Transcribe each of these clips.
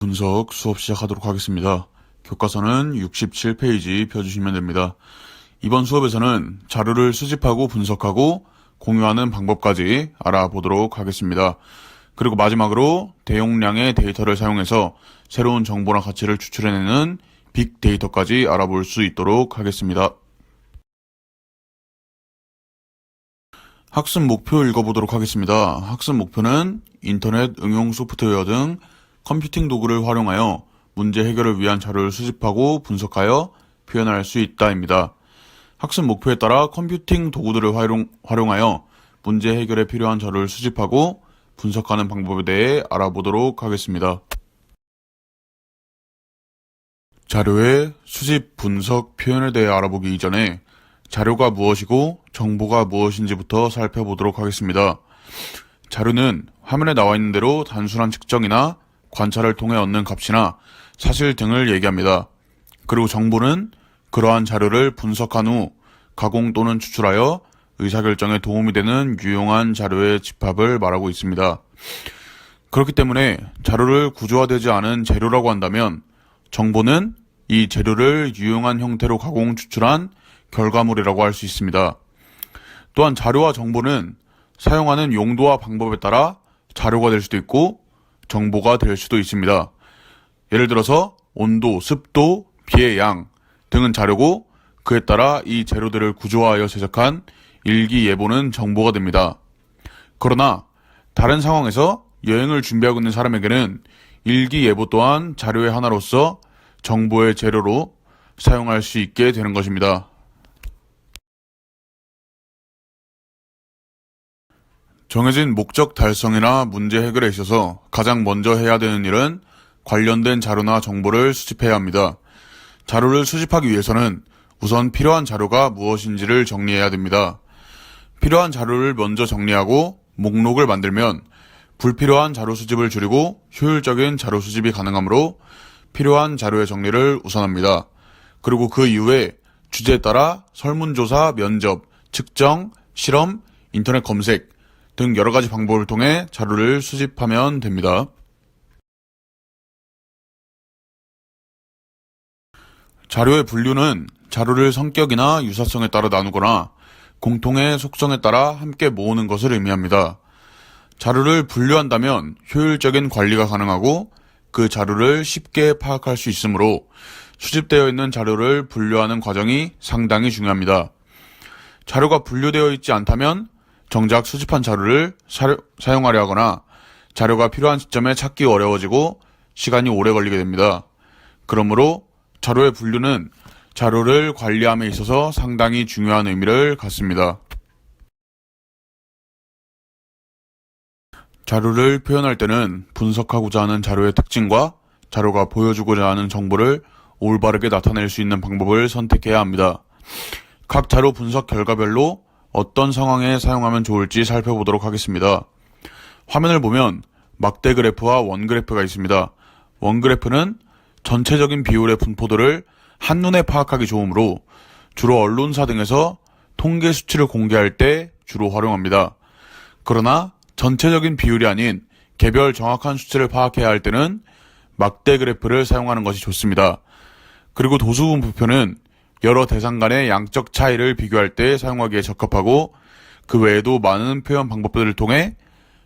분석 수업 시작하도록 하겠습니다. 교과서는 67페이지 펴주시면 됩니다. 이번 수업에서는 자료를 수집하고 분석하고 공유하는 방법까지 알아보도록 하겠습니다. 그리고 마지막으로 대용량의 데이터를 사용해서 새로운 정보나 가치를 추출해내는 빅데이터까지 알아볼 수 있도록 하겠습니다. 학습 목표 읽어보도록 하겠습니다. 학습 목표는 인터넷 응용 소프트웨어 등 컴퓨팅 도구를 활용하여 문제 해결을 위한 자료를 수집하고 분석하여 표현할 수 있다입니다. 학습 목표에 따라 컴퓨팅 도구들을 활용하여 문제 해결에 필요한 자료를 수집하고 분석하는 방법에 대해 알아보도록 하겠습니다. 자료의 수집, 분석, 표현에 대해 알아보기 이전에 자료가 무엇이고 정보가 무엇인지부터 살펴보도록 하겠습니다. 자료는 화면에 나와 있는 대로 단순한 측정이나 관찰을 통해 얻는 값이나 사실 등을 얘기합니다. 그리고 정보는 그러한 자료를 분석한 후 가공 또는 추출하여 의사결정에 도움이 되는 유용한 자료의 집합을 말하고 있습니다. 그렇기 때문에 자료를 구조화되지 않은 재료라고 한다면 정보는 이 재료를 유용한 형태로 가공 추출한 결과물이라고 할 수 있습니다. 또한 자료와 정보는 사용하는 용도와 방법에 따라 자료가 될 수도 있고 정보가 될 수도 있습니다. 예를 들어서 온도, 습도, 비의 양 등은 자료고 그에 따라 이 재료들을 구조화하여 제작한 일기예보는 정보가 됩니다. 그러나 다른 상황에서 여행을 준비하고 있는 사람에게는 일기예보 또한 자료의 하나로서 정보의 재료로 사용할 수 있게 되는 것입니다. 정해진 목적 달성이나 문제 해결에 있어서 가장 먼저 해야 되는 일은 관련된 자료나 정보를 수집해야 합니다. 자료를 수집하기 위해서는 우선 필요한 자료가 무엇인지를 정리해야 됩니다. 필요한 자료를 먼저 정리하고 목록을 만들면 불필요한 자료 수집을 줄이고 효율적인 자료 수집이 가능하므로 필요한 자료의 정리를 우선합니다. 그리고 그 이후에 주제에 따라 설문조사, 면접, 측정, 실험, 인터넷 검색 등 여러 가지 방법을 통해 자료를 수집하면 됩니다. 자료의 분류는 자료를 성격이나 유사성에 따라 나누거나 공통의 속성에 따라 함께 모으는 것을 의미합니다. 자료를 분류한다면 효율적인 관리가 가능하고 그 자료를 쉽게 파악할 수 있으므로 수집되어 있는 자료를 분류하는 과정이 상당히 중요합니다. 자료가 분류되어 있지 않다면 정작 수집한 자료를 사용하려 하거나 자료가 필요한 시점에 찾기 어려워지고 시간이 오래 걸리게 됩니다. 그러므로 자료의 분류는 자료를 관리함에 있어서 상당히 중요한 의미를 갖습니다. 자료를 표현할 때는 분석하고자 하는 자료의 특징과 자료가 보여주고자 하는 정보를 올바르게 나타낼 수 있는 방법을 선택해야 합니다. 각 자료 분석 결과별로 어떤 상황에 사용하면 좋을지 살펴보도록 하겠습니다. 화면을 보면 막대 그래프와 원 그래프가 있습니다. 원 그래프는 전체적인 비율의 분포도를 한눈에 파악하기 좋으므로 주로 언론사 등에서 통계 수치를 공개할 때 주로 활용합니다. 그러나 전체적인 비율이 아닌 개별 정확한 수치를 파악해야 할 때는 막대 그래프를 사용하는 것이 좋습니다. 그리고 도수분포표는 여러 대상 간의 양적 차이를 비교할 때 사용하기에 적합하고 그 외에도 많은 표현 방법들을 통해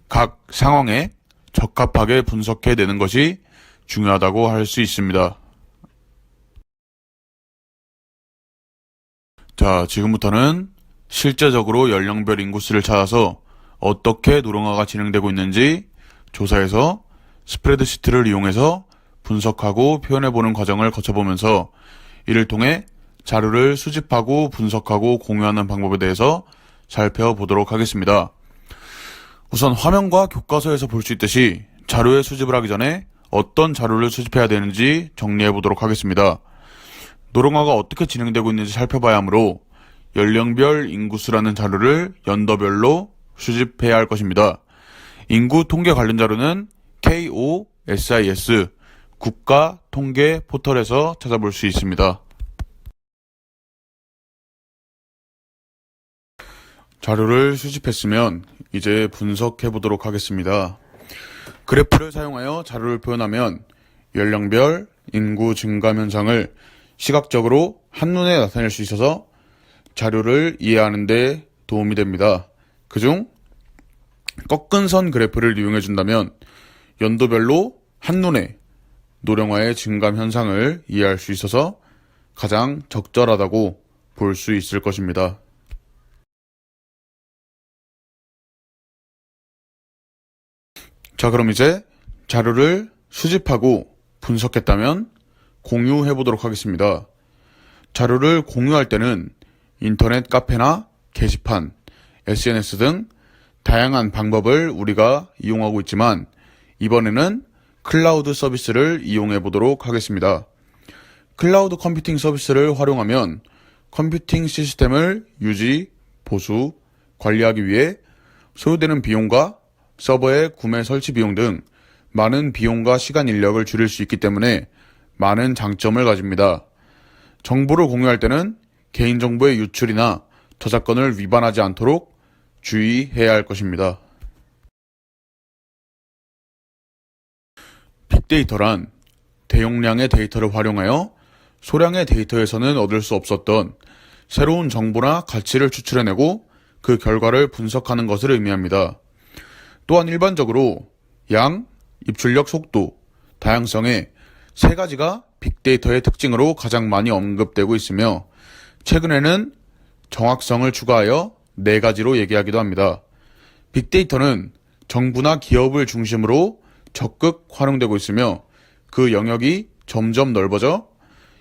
각 상황에 적합하게 분석해내는 것이 중요하다고 할 수 있습니다. 자, 지금부터는 실제적으로 연령별 인구수를 찾아서 어떻게 노령화가 진행되고 있는지 조사해서 스프레드시트를 이용해서 분석하고 표현해보는 과정을 거쳐보면서 이를 통해 자료를 수집하고 분석하고 공유하는 방법에 대해서 살펴보도록 하겠습니다. 우선 화면과 교과서에서 볼 수 있듯이 자료의 수집을 하기 전에 어떤 자료를 수집해야 되는지 정리해 보도록 하겠습니다. 노령화가 어떻게 진행되고 있는지 살펴봐야 하므로 연령별 인구수라는 자료를 연도별로 수집해야 할 것입니다. 인구 통계 관련 자료는 KOSIS 국가 통계 포털에서 찾아볼 수 있습니다. 자료를 수집했으면 이제 분석해 보도록 하겠습니다. 그래프를 사용하여 자료를 표현하면 연령별 인구 증감 현상을 시각적으로 한눈에 나타낼 수 있어서 자료를 이해하는 데 도움이 됩니다. 그중 꺾은 선 그래프를 이용해 준다면 연도별로 한눈에 노령화의 증감 현상을 이해할 수 있어서 가장 적절하다고 볼 수 있을 것입니다. 자, 그럼 이제 자료를 수집하고 분석했다면 공유해 보도록 하겠습니다. 자료를 공유할 때는 인터넷 카페나 게시판, SNS 등 다양한 방법을 우리가 이용하고 있지만 이번에는 클라우드 서비스를 이용해 보도록 하겠습니다. 클라우드 컴퓨팅 서비스를 활용하면 컴퓨팅 시스템을 유지, 보수, 관리하기 위해 소요되는 비용과 서버의 구매 설치 비용 등 많은 비용과 시간 인력을 줄일 수 있기 때문에 많은 장점을 가집니다. 정보를 공유할 때는 개인정보의 유출이나 저작권을 위반하지 않도록 주의해야 할 것입니다. 빅데이터란 대용량의 데이터를 활용하여 소량의 데이터에서는 얻을 수 없었던 새로운 정보나 가치를 추출해내고 그 결과를 분석하는 것을 의미합니다. 또한 일반적으로 양, 입출력 속도, 다양성의 세 가지가 빅데이터의 특징으로 가장 많이 언급되고 있으며 최근에는 정확성을 추가하여 네 가지로 얘기하기도 합니다. 빅데이터는 정부나 기업을 중심으로 적극 활용되고 있으며 그 영역이 점점 넓어져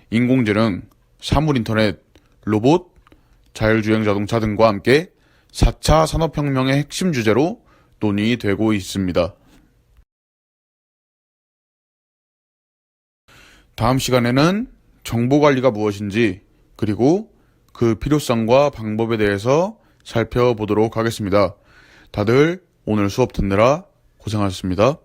인공지능, 사물인터넷, 로봇, 자율주행 자동차 등과 함께 4차 산업혁명의 핵심 주제로 논의되고 있습니다. 다음 시간에는 정보관리가 무엇인지 그리고 그 필요성과 방법에 대해서 살펴보도록 하겠습니다. 다들 오늘 수업 듣느라 고생하셨습니다.